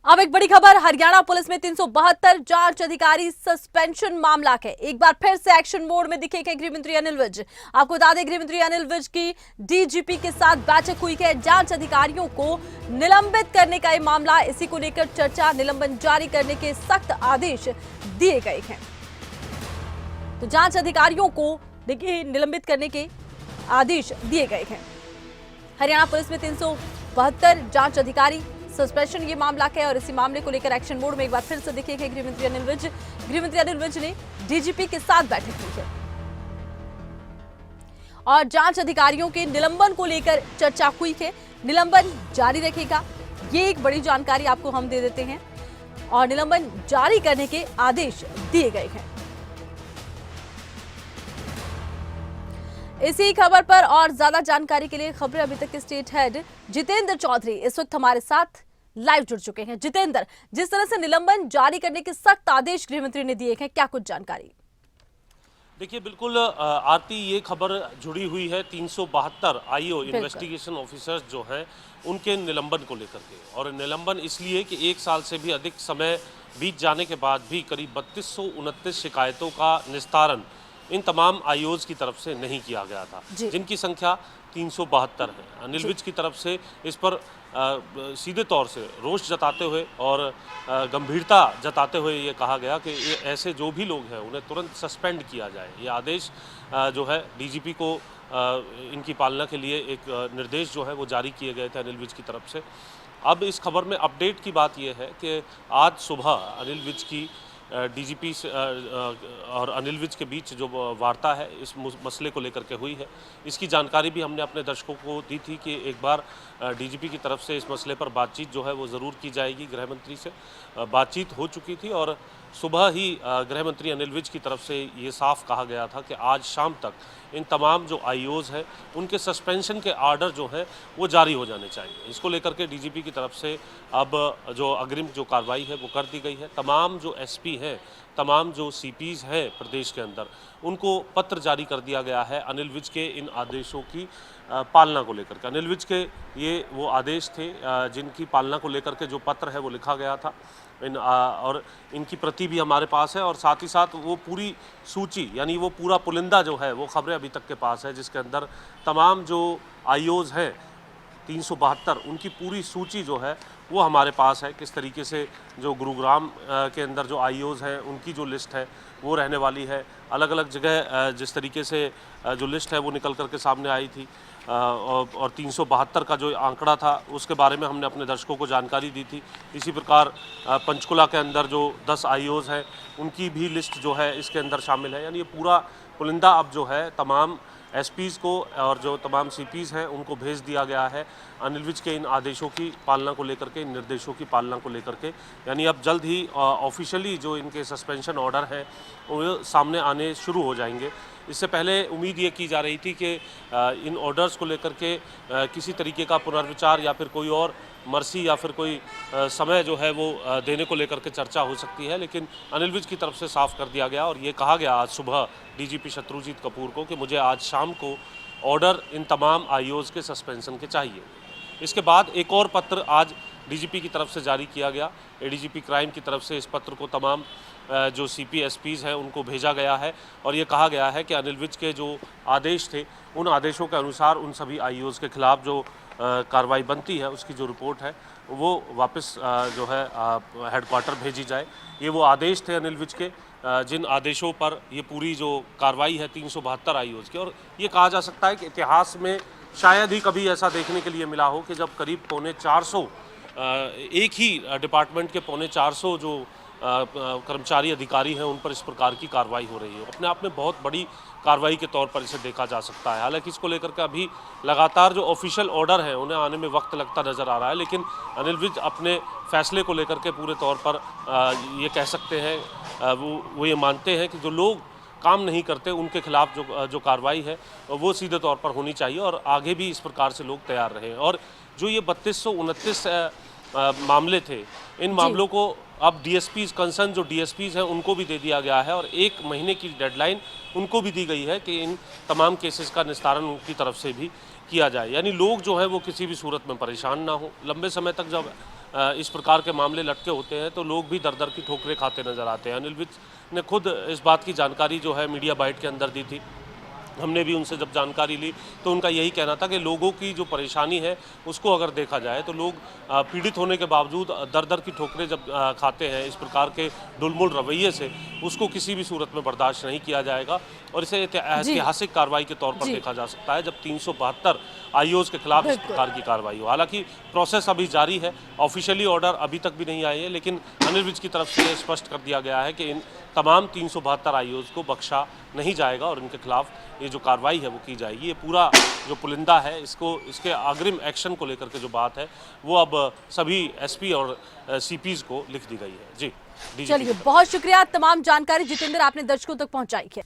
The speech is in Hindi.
अब एक बड़ी खबर, हरियाणा पुलिस में 372 जांच अधिकारी सस्पेंशन मामला है। एक बार फिर से एक्शन मोड में दिखेंगे गृह मंत्री अनिल विज। आपको बता दें, गृह मंत्री अनिल विज की डीजीपी के साथ बैठक हुई है। जांच अधिकारियों को निलंबित करने का यह मामला, इसी को लेकर चर्चा, निलंबन जारी करने के सख्त आदेश दिए गए हैं। तो जांच अधिकारियों को देखिए निलंबित करने के आदेश दिए गए हैं। हरियाणा पुलिस में 372 जांच अधिकारी सस्पेंशन ये मामला है और इसी मामले को लेकर एक्शन मोड में एक बार फिर से दिखेंगे गृह मंत्री अनिल विज। गृह मंत्री अनिल विज ने डीजीपी के साथ बैठक की है और जांच अधिकारियों के निलंबन को लेकर चर्चा हुई है। निलंबन जारी रहेगा, ये एक बड़ी जानकारी आपको हम दे देते हैं और निलंबन जारी करने के आदेश दिए गए हैं। इसी खबर पर और ज्यादा जानकारी के लिए खबरें अभी तक के स्टेट हेड जितेंद्र चौधरी इस वक्त हमारे साथ लाइव जुड़ चुके हैं। जितेंद्र, जिस तरह से निलंबन जारी करने के सख्त आदेश गृह मंत्री ने दिए हैं, क्या कुछ जानकारी? देखिए, बिल्कुल आरती, ये खबर जुड़ी हुई है 372 आईओ इन्वेस्टिगेशन ऑफिसर्स जो हैं उनके निलंबन को लेकर के। और निलंबन इसलिए कि 1 साल से भी अधिक समय बीत जाने के बाद भी करीब 3229 शिकायतों का निस्तारण इन तमाम आईओज की तरफ से नहीं किया गया था, जिनकी संख्या 372 है। अनिल विज की तरफ से इस पर सीधे तौर से रोष जताते हुए और गंभीरता जताते हुए ये कहा गया कि ये ऐसे जो भी लोग हैं उन्हें तुरंत सस्पेंड किया जाए। ये आदेश जो है डीजीपी को इनकी पालना के लिए एक निर्देश जो है वो जारी किए गए थे अनिल विज की तरफ से। अब इस खबर में अपडेट की बात यह है कि आज सुबह अनिल विज की डीजीपी और अनिल विज के बीच जो वार्ता है इस मसले को लेकर के हुई है। इसकी जानकारी भी हमने अपने दर्शकों को दी थी कि एक बार डीजीपी की तरफ से इस मसले पर बातचीत जो है वो ज़रूर की जाएगी। गृह मंत्री से बातचीत हो चुकी थी और सुबह ही गृह मंत्री अनिल विज की तरफ से ये साफ कहा गया था कि आज शाम तक इन तमाम जो आईओज हैं उनके सस्पेंशन के आर्डर जो हैं वो जारी हो जाने चाहिए। इसको लेकर के डीजीपी की तरफ से अब जो अग्रिम जो कार्रवाई है वो कर दी गई है। तमाम जो एसपी हैं, तमाम जो सीपीज हैं प्रदेश के अंदर, उनको पत्र जारी कर दिया गया है अनिल विज के इन आदेशों की पालना को लेकर के। अनिल विज के ये वो आदेश थे जिनकी पालना को लेकर के जो पत्र है वो लिखा गया था और इनकी प्रति भी हमारे पास है और साथ ही साथ वो पूरी सूची, यानी वो पूरा पुलिंदा जो है वो खबरें अभी तक के पास है, जिसके अंदर तमाम जो आईओज हैं 372 उनकी पूरी सूची जो है वो हमारे पास है। किस तरीके से जो गुरुग्राम के अंदर जो आईओज हैं उनकी जो लिस्ट है वो रहने वाली है। अलग अलग जगह जिस तरीके से जो लिस्ट है वो निकल कर के सामने आई थी और 372 का जो आंकड़ा था उसके बारे में हमने अपने दर्शकों को जानकारी दी थी। इसी प्रकार पंचकुला के अंदर जो 10 आईओज हैं उनकी भी लिस्ट जो है इसके अंदर शामिल है। यानी ये पूरा पुलिंदा अब जो है तमाम एसपीज़ को और जो तमाम सीपीज़ हैं उनको भेज दिया गया है अनिल विज के इन आदेशों की पालना को लेकर के, इन निर्देशों की पालना को लेकर के। यानी अब जल्द ही ऑफिशियली जो इनके सस्पेंशन ऑर्डर हैं वो सामने आने शुरू हो जाएंगे। इससे पहले उम्मीद ये की जा रही थी कि इन ऑर्डर्स को लेकर के किसी तरीके का पुनर्विचार या फिर कोई और मर्सी या फिर कोई समय जो है वो देने को लेकर के चर्चा हो सकती है, लेकिन अनिल विज की तरफ से साफ कर दिया गया और ये कहा गया आज सुबह डीजीपी शत्रुजीत कपूर को कि मुझे आज शाम को ऑर्डर इन तमाम आईओज के सस्पेंशन के चाहिए। इसके बाद एक और पत्र आज डीजीपी की तरफ से जारी किया गया। एडीजीपी क्राइम की तरफ से इस पत्र को तमाम जो सीपी एसपीज़ हैं उनको भेजा गया है और ये कहा गया है कि अनिल विज के जो आदेश थे उन आदेशों के अनुसार उन सभी आईओज के खिलाफ जो कार्रवाई बनती है उसकी जो रिपोर्ट है वो वापस जो है हेडक्वार्टर भेजी जाए। ये वो आदेश थे अनिल विज के जिन आदेशों पर ये पूरी जो कार्रवाई है 372 आईओज की। और ये कहा जा सकता है कि इतिहास में शायद ही कभी ऐसा देखने के लिए मिला हो कि जब करीब 450 एक ही डिपार्टमेंट के 450 जो कर्मचारी अधिकारी हैं उन पर इस प्रकार की कार्रवाई हो रही है। अपने आप में बहुत बड़ी कार्रवाई के तौर पर इसे देखा जा सकता है। हालांकि इसको लेकर के अभी लगातार जो ऑफिशियल ऑर्डर हैं उन्हें आने में वक्त लगता नज़र आ रहा है, लेकिन अनिल विज अपने फैसले को लेकर के पूरे तौर पर ये कह सकते हैं वो ये मानते हैं कि जो लोग काम नहीं करते उनके खिलाफ जो कार्रवाई है वो सीधे तौर पर होनी चाहिए और आगे भी इस प्रकार से लोग तैयार रहे। और जो ये 3229 मामले थे, इन मामलों को अब डीएसपीज कंसर्न जो डीएसपीज हैं उनको भी दे दिया गया है और 1 महीने की डेडलाइन उनको भी दी गई है कि इन तमाम केसेस का निस्तारण उनकी तरफ से भी किया जाए। यानी लोग जो है वो किसी भी सूरत में परेशान ना हो। लंबे समय तक जब इस प्रकार के मामले लटके होते हैं तो लोग भी दर दर की ठोकरें खाते नजर आते हैं। अनिल विज ने खुद इस बात की जानकारी जो है मीडिया बाइट के अंदर दी थी। हमने भी उनसे जब जानकारी ली तो उनका यही कहना था कि लोगों की जो परेशानी है उसको अगर देखा जाए तो लोग पीड़ित होने के बावजूद दर दर की ठोकरें जब खाते हैं इस प्रकार के डुलमुल रवैये से, उसको किसी भी सूरत में बर्दाश्त नहीं किया जाएगा और इसे ऐतिहासिक कार्रवाई के तौर पर देखा जा सकता है जब 372 आईओज़ के खिलाफ इस प्रकार की कार्रवाई हो। हालांकि प्रोसेस अभी जारी है, ऑफिशियली ऑर्डर अभी तक भी नहीं आए हैं, लेकिन अनिल विज की तरफ से ये स्पष्ट कर दिया गया है कि इन तमाम 372 आईओज़ को बख्शा नहीं जाएगा और इनके खिलाफ ये जो कार्रवाई है वो की जाएगी। ये पूरा जो पुलिंदा है इसके अग्रिम एक्शन को लेकर के जो बात है वो अब सभी एसपी और सीपीज को लिख दी गई है। जी चलिए, बहुत शुक्रिया, तमाम जानकारी जितेंद्र आपने दर्शकों तक पहुंचाई है।